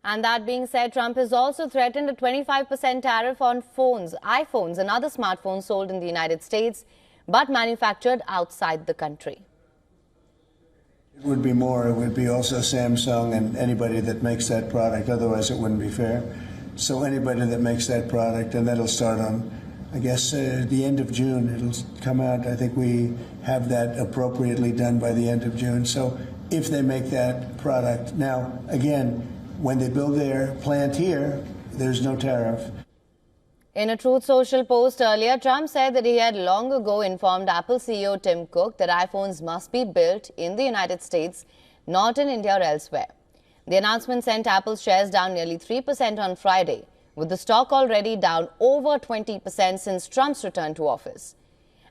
And that being said, Trump has also threatened a 25% tariff on phones, iPhones and other smartphones sold in the United States but manufactured outside the country. It would be more. It would be also Samsung and anybody that makes that product. Otherwise, it wouldn't be fair. So anybody that makes that product, and that'll start on, I guess, the end of June. It'll come out. I think we have that appropriately done by the end of June. So if they make that product. Now, again, when they build their plant here, there's no tariff. In a Truth Social post earlier, Trump said that he had long ago informed Apple CEO Tim Cook that iPhones must be built in the United States, not in India or elsewhere. The announcement sent Apple's shares down nearly 3% on Friday, with the stock already down over 20% since Trump's return to office.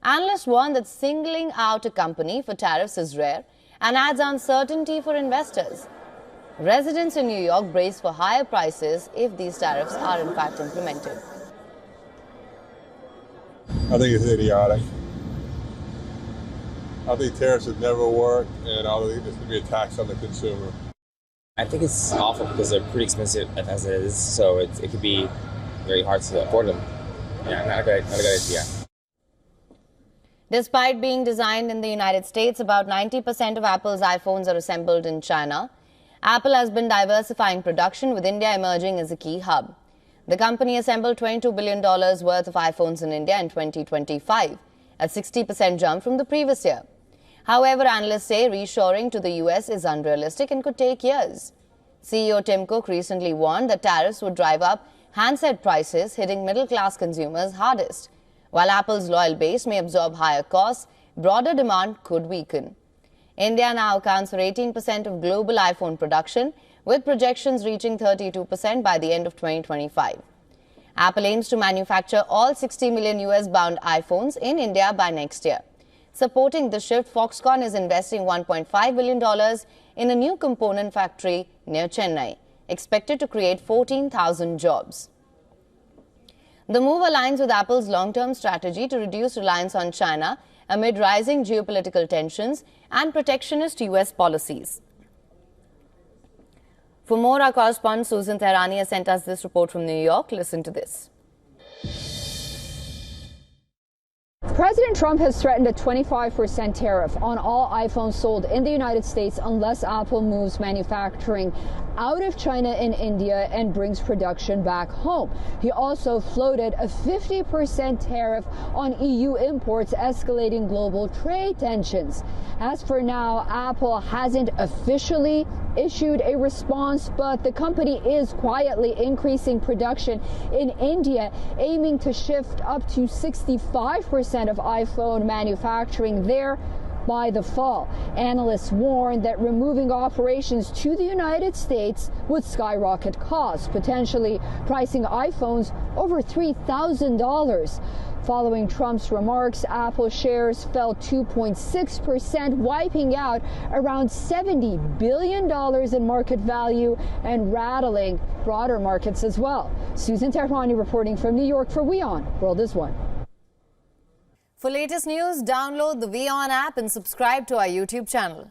Analysts warn that singling out a company for tariffs is rare and adds uncertainty for investors. Residents in New York brace for higher prices if these tariffs are in fact implemented. I think it's idiotic. I think tariffs have never worked, and I think this could be a tax on the consumer. I think it's awful because they're pretty expensive as it is, so it could be very hard to afford them. Yeah, not a good idea. Despite being designed in the United States, about 90% of Apple's iPhones are assembled in China. Apple has been diversifying production, with India emerging as a key hub. The company assembled $22 billion worth of iPhones in India in 2025, a 60% jump from the previous year. However, analysts say reshoring to the US is unrealistic and could take years. CEO Tim Cook recently warned that tariffs would drive up handset prices, hitting middle-class consumers hardest. While Apple's loyal base may absorb higher costs, broader demand could weaken. India now accounts for 18% of global iPhone production, with projections reaching 32% by the end of 2025. Apple aims to manufacture all 60 million US-bound iPhones in India by next year. Supporting the shift, Foxconn is investing $1.5 billion in a new component factory near Chennai, expected to create 14,000 jobs. The move aligns with Apple's long-term strategy to reduce reliance on China amid rising geopolitical tensions and protectionist US policies. For more, our correspondent Susan Tehrani has sent us this report from New York. Listen to this. President Trump has threatened a 25% tariff on all iPhones sold in the United States unless Apple moves manufacturing out of China and India and brings production back home. He also floated a 50% tariff on EU imports, escalating global trade tensions. As for now, Apple hasn't officially issued a response, but the company is quietly increasing production in India, aiming to shift up to 65% of iPhone manufacturing there by the fall. Analysts warn that removing operations to the United States would skyrocket costs, potentially pricing iPhones over $3,000. Following Trump's remarks, Apple shares fell 2.6%, wiping out around $70 billion in market value and rattling broader markets as well. Susan Tehrani reporting from New York for WION World is One. For latest news, download the WION app and subscribe to our YouTube channel.